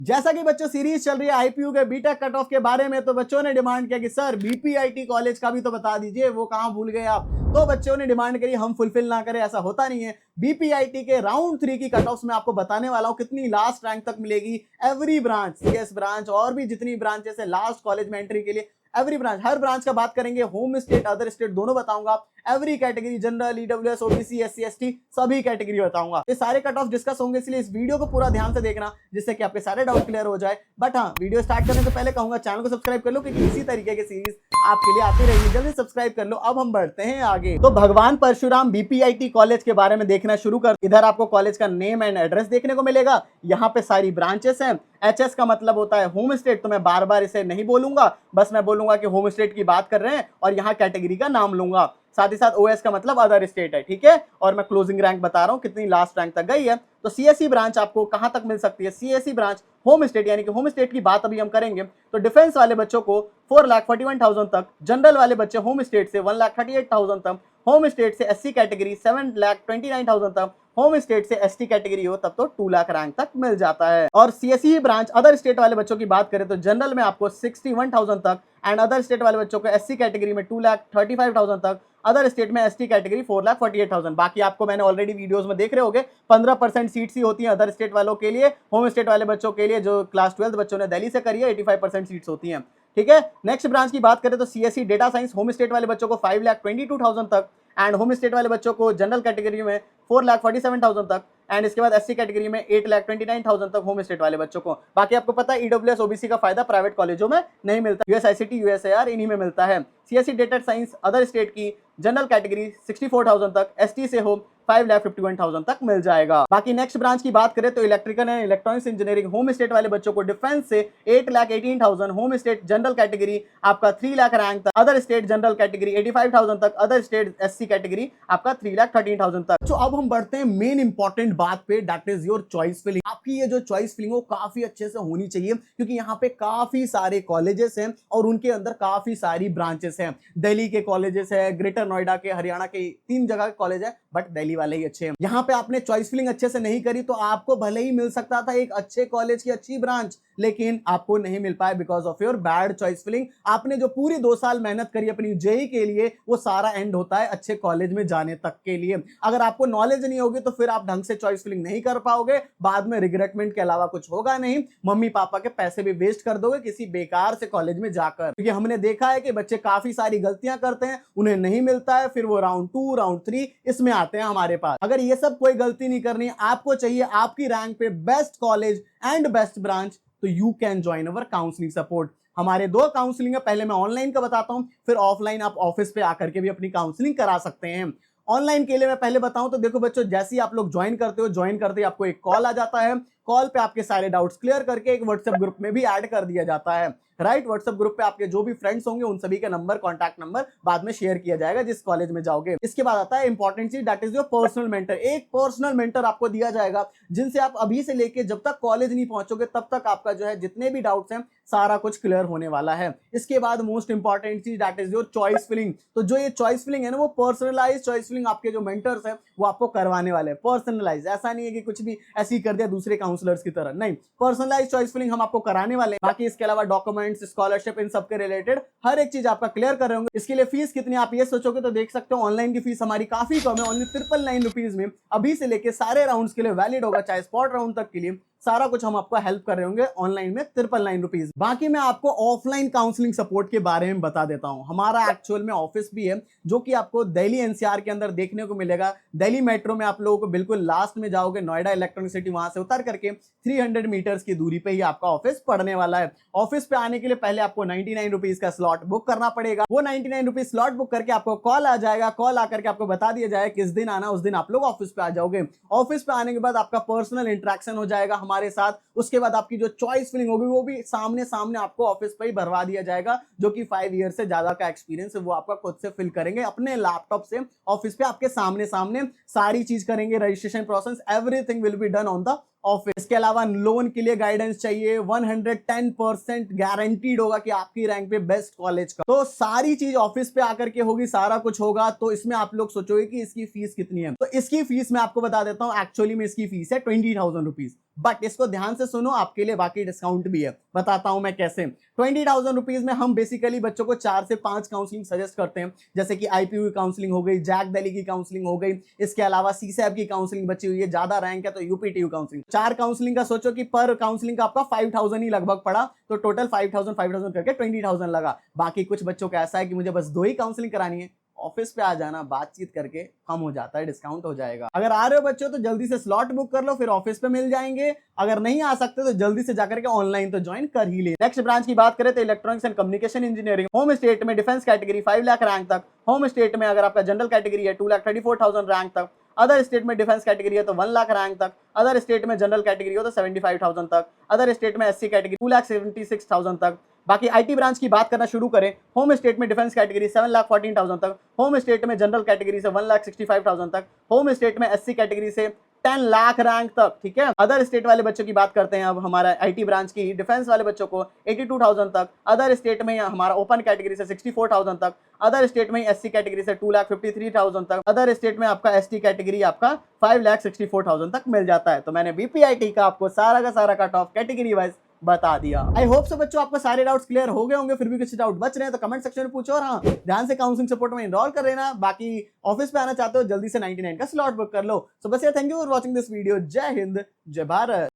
जैसा कि बच्चों सीरीज चल रही है आईपीयू के बीटेक कट ऑफ के बारे में, तो बच्चों ने डिमांड किया कि सर बीपीआईटी कॉलेज का भी तो बता दीजिए, वो कहां भूल गए आप। तो बच्चों ने डिमांड करी, हम फुलफिल ना करें ऐसा होता नहीं है। बीपीआईटी के राउंड 3 की कट ऑफ में आपको बताने वाला हूं कितनी लास्ट रैंक तक मिलेगी। एवरी ब्रांच, सीएस ब्रांच और भी जितनी ब्रांचेस है लास्ट कॉलेज में एंट्री के लिए, एवरी ब्रांच, हर ब्रांच का बात करेंगे, होम स्टेट अदर स्टेट दोनों बताऊंगा। Every category, general, EWS, OBC, SC, ST, सभी कैटेगरी बताऊंगा। ये सारे कट ऑफ डिस्कस होंगे, इसलिए इस वीडियो को पूरा ध्यान से देखना जिससे कि आपके सारे डाउट क्लियर हो जाए। बट हाँ, वीडियो स्टार्ट करने से पहले कहूंगा चैनल को सब्सक्राइब कर लो, क्योंकि इसी तरीके की सीरीज आपके लिए आती रहेगी। जल्दी सब्सक्राइब कर लो। अब हम बढ़ते हैं आगे। तो भगवान परशुराम बीपीआईटी कॉलेज के बारे में देखना शुरू कर। इधर आपको कॉलेज का नेम एंड एड्रेस देखने को मिलेगा। यहाँ पे सारी ब्रांचेस हैं। एचएस का मतलब होता है होम स्टेट, तो मैं बार बार इसे नहीं बोलूंगा, बस मैं बोलूंगा कि होम स्टेट की बात कर रहे हैं और यहाँ कैटेगरी का नाम लूंगा। साथ ही साथ ओएस का मतलब अदर स्टेट है, ठीक है। और मैं क्लोजिंग रैंक बता रहा हूँ कितनी लास्ट रैंक तक गई है। तो सीएससी ब्रांच आपको कहां तक मिल सकती है? सीएससी ब्रांच होम स्टेट, यानी कि होम स्टेट की बात अभी हम करेंगे तो डिफेंस वाले बच्चों को 4,41,000 तक, जनरल वाले बच्चे होम स्टेट से 1,38,000 तक, होम स्टेट से एससी कैटेगरी 7,29,000 तक, होम स्टेट से एसटी कैटेगरी हो तब तो 2 लाख रैंक तक मिल जाता है। और सीएससी ब्रांच अदर स्टेट वाले बच्चों की बात करें तो जनरल में आपको 61,000 तक, एंड अदर स्टेट वाले बच्चों को एससी कैटेगरी में 2,35,000 तक, अदर स्टेट में एसटी कैटेगरी 4,48,000। बाकी आपको मैंने ऑलरेडी वीडियोस में देख रहे होंगे 15% सीट्स ही होती हैं अदर स्टेट वालों के लिए। होम स्टेट वाले बच्चों के लिए जो क्लास 12 बच्चों ने दिल्ली से करी है 85% सीट्स होती हैं, ठीक है। नेक्स्ट ब्रांच की बात करें तो CSC data science, home state वाले बच्चों को 5,22,000 तक, एंड होम स्टेट वाले बच्चों को जनरल कैटेगरी में 4,47,000 तक, एंड इसके बाद एससी कैटेगरी में 8,29,000 तक होम स्टेट वाले बच्चों को। बाकी आपको पता है ईडब्ल्यूएस ओबीसी का फायदा प्राइवेट कॉलेजों में नहीं मिलता, यूएसआईसीटी, यूएसएआर इन्हीं में मिलता है। CSC data science other state की जनरल कैटेगरी 64,000 तक, एसटी से हो 5,51,000 तक मिल जाएगा। बाकी नेक्स्ट ब्रांच की बात करें तो electrical and electronics engineering, home state वाले बच्चों को डिफेंस से 8,18,000, होम स्टेट जनरल कैटेगरी आपका 3 लाख रैंक तक, अदर स्टेट जनरल कैटेगरी 85,000 तक, अदर स्टेट एससी कैटेगरी आपका 3,13,000 तक। तो अब हम बढ़ते हैं मेन इंपॉर्टेंट बात पे, that is your choice filling. आपकी ये जो चॉइस फिलिंग वो काफी अच्छे से होनी चाहिए, क्योंकि यहाँ पे काफी सारे कॉलेजेस हैं और उनके अंदर काफी सारी ब्रांचेस हैं। दिल्ली के कॉलेजेस है, ग्रेटर नोएडा के, हरियाणा के, 3 जगह के कॉलेज है, बट दिल्ली वाले ही अच्छे हैं। यहाँ पे आपने चॉइस फिलिंग अच्छे से नहीं करी तो आपको भले ही मिल सकता था एक अच्छे कॉलेज की अच्छी ब्रांच, लेकिन आपको नहीं मिल पाए because of your bad choice filling. आपने जो पूरी 2 साल मेहनत करी अपनी जेई के लिए, वो सारा एंड होता है अच्छे कॉलेज में जाने तक के लिए। अगर आपको नॉलेज नहीं होगी तो फिर आप ढंग से चॉइस फिलिंग नहीं कर पाओगे, बाद में रिग्रेटमेंट के अलावा कुछ होगा नहीं। मम्मी पापा के पैसे भी वेस्ट कर दोगे किसी बेकार से कॉलेज में जाकर, क्योंकि हमने देखा है कि बच्चे काफी सारी गलतियां करते हैं, उन्हें नहीं मिलता है, फिर वो राउंड 2, राउंड 3 इसमें आते हैं हमारे पास। अगर ये सब कोई गलती नहीं करनी, आपको चाहिए आपकी रैंक पे best college and best branch, तो you can join our counselling support. हमारे 2 काउंसलिंग है, पहले मैं ऑनलाइन का बताता हूं, फिर ऑफलाइन आप ऑफिस पे आकर के भी अपनी काउंसलिंग करा सकते हैं। ऑनलाइन के लिए मैं पहले बताऊं तो देखो बच्चों, जैसे ही आप लोग ज्वाइन करते हो, ज्वाइन करते ही आपको एक कॉल आ जाता है। कॉल पे आपके सारे डाउट्स क्लियर करके एक व्हाट्सएप ग्रुप में भी ऐड कर दिया जाता है, राइट। व्हाट्सएप ग्रुप पे आपके जो भी फ्रेंड्स होंगे उन सभी के नंबर, कॉन्टैक्ट नंबर बाद में शेयर किया जाएगा जिस कॉलेज में जाओगे। इसके बाद आता है इंपॉर्टेंट चीज, that is your personal mentor. एक पर्सनल मेंटर आपको दिया जाएगा जिनसे आप अभी से लेके जब तक कॉलेज नहीं पहुंचोगे तब तक आपका जो है जितने भी डाउट्स हैं सारा कुछ क्लियर होने वाला है। इसके बाद मोस्ट इंपॉर्टेंट चीज, that is your choice filling. तो जो ये चॉइस फिलिंग है ना, वो पर्सनलाइज चॉइस फिलिंग आपके जो मेंटर्स हैं वो आपको करवाने वाले हैं। पर्सनलाइज, ऐसा नहीं है कि कुछ भी ऐसे ही कर दिया दूसरे काउंसलर्स की तरह, नहीं, पर्सनलाइज चॉइस फिलिंग हम आपको कराने वाले हैं। बाकी इसके अलावा डॉक्यूमेंट्स, स्कॉलरशिप, इन सबके रिलेटेड हर एक चीज आपका क्लियर कर रहे होंगे। इसके लिए फीस कितनी आप ये सोचोगे तो देख सकते हो, ऑनलाइन की फीस हमारी काफी कम है, ओनली 999 रुपीज में अभी से लेके सारे राउंड्स के लिए वैलिड होगा, चाहे स्पॉट राउंड तक के लिए सारा कुछ हम आपको हेल्प कर रहे होंगे ऑनलाइन में 999 रुपीज। बाकी मैं आपको ऑफलाइन काउंसलिंग सपोर्ट के बारे में बता देता हूं। हमारा एक्चुअल में ऑफिस भी है जो कि आपको दिल्ली एनसीआर के अंदर देखने को मिलेगा। दिल्ली मेट्रो में आप लोगों को बिल्कुल लास्ट में जाओगे, नोएडा इलेक्ट्रॉनिक सिटी, वहां से उतर करके 300 मीटर्स की दूरी पे ही आपका ऑफिस पड़ने वाला है। ऑफिस पे आने के लिए पहले आपको 99 रुपीज का स्लॉट बुक करना पड़ेगा। वो 99 रुपीज स्लॉट बुक करके आपको कॉल आ जाएगा, कॉल आकर के आपको बता दिया जाएगा किस दिन आना, उस दिन आप लोग ऑफिस पे आ जाओगे। ऑफिस पे आने के बाद आपका पर्सनल इंटरेक्शन हो जाएगा हमारे साथ। उसके बाद आपकी जो चॉइस फिलिंग होगी वो भी सामने सामने आपको ऑफिस पे ही भरवा दिया जाएगा, जो कि 5 ईयर से ज्यादा का एक्सपीरियंस है वो आपका खुद से फिल करेंगे अपने लैपटॉप से। ऑफिस पे आपके सामने सामने सारी चीज करेंगे, registration process everything will be done on the office के अलावा लोन के लिए गाइडेंस चाहिए, 110% गारंटीड होगा कि आपकी रैंक पे बेस्ट कॉलेज का, तो सारी चीज ऑफिस पे आकर के होगी, सारा कुछ होगा। तो इसमें आप लोग सोचोगे कि इसकी फीस कितनी है, तो इसकी फीस मैं आपको बता देता हूं। एक्चुअली में इसकी फीस है 20,000 रुपीज, बट इसको ध्यान से सुनो, आपके लिए बाकी डिस्काउंट भी है, बताता हूं मैं कैसे। 20,000 रुपीज में हम बेसिकली बच्चों को 4 से 5 काउंसलिंग सजेस्ट करते हैं, जैसे कि आईपीयू की काउंसलिंग हो गई, जैक दिल्ली की काउंसलिंग हो गई, इसके अलावा सीसैब की काउंसलिंग बची हुई है, ज्यादा रैंक है तो यूपीटीयू काउंसलिंग। 4 काउंसलिंग का सोचो कि पर काउंसलिंग का आपका 5,000 ही लगभग पड़ा, तो टोटल 5,000 करके 20,000 लगा। बाकी कुछ बच्चों का ऐसा है कि मुझे बस 2 ही काउंसलिंग करानी है, ऑफिस पे आ जाना, बातचीत करके कम हो जाता है, डिस्काउंट हो जाएगा। अगर आ रहे हो बच्चों तो जल्दी से स्लॉट बुक कर लो, फिर ऑफिस पे मिल जाएंगे। अगर नहीं आ सकते तो जल्दी से जाकर के ऑनलाइन तो ज्वाइन कर ही ले। नेक्स्ट ब्रांच की बात करें तो electronics and communication engineering, home state में डिफेंस कैटेगरी 5 लाख रैंक तक, होम स्टेट में अगर आपका जनरल कैटेगरी है 2,34,000 रैंक तक, अदर स्टेट में डिफेंस कैटेगरी है तो 1 लाख रैंक तक, अदर स्टेट में जनरल कैटेगरी हो तो 75,000 तक, अदर स्टेट में एससी कैटेगरी 2,76,000 तक। बाकी आईटी ब्रांच की बात करना शुरू करें, होम स्टेट में डिफेंस कैटेगरी 7,14,000 तक, होम स्टेट में जनरल कैटेगरी से 1,65,000 तक, होम स्टेट में एससी कैटेगरी से 10 लाख रैंक तक, ठीक है। अदर स्टेट वाले बच्चों की बात करते हैं अब हमारा आईटी ब्रांच की, डिफेंस वाले बच्चों को 82,000 तक, अदर स्टेट में हमारा ओपन कैटेगरी से 64,000 तक, अदर स्टेट में एससी कैटेगरी से 2,53,000 तक, अदर स्टेट में आपका एसटी कैटेगरी आपका 5,64,000 तक मिल जाता है। तो मैंने बीपीआईटी का आपको सारा का सारा कट ऑफ कैटेगरी वाइज बता दिया। आई होप सो बच्चों आपको सारे डाउट्स क्लियर हो गए होंगे, फिर भी कुछ डाउट बच रहे हैं तो कमेंट सेक्शन में पूछो, और हाँ ध्यान से काउंसलिंग सपोर्ट में इनरोल कर लेना। बाकी ऑफिस पे आना चाहते हो जल्दी से 99 का स्लॉट बुक कर लो। सो बस ये, thank you for watching this video. जय हिंद, जय भारत।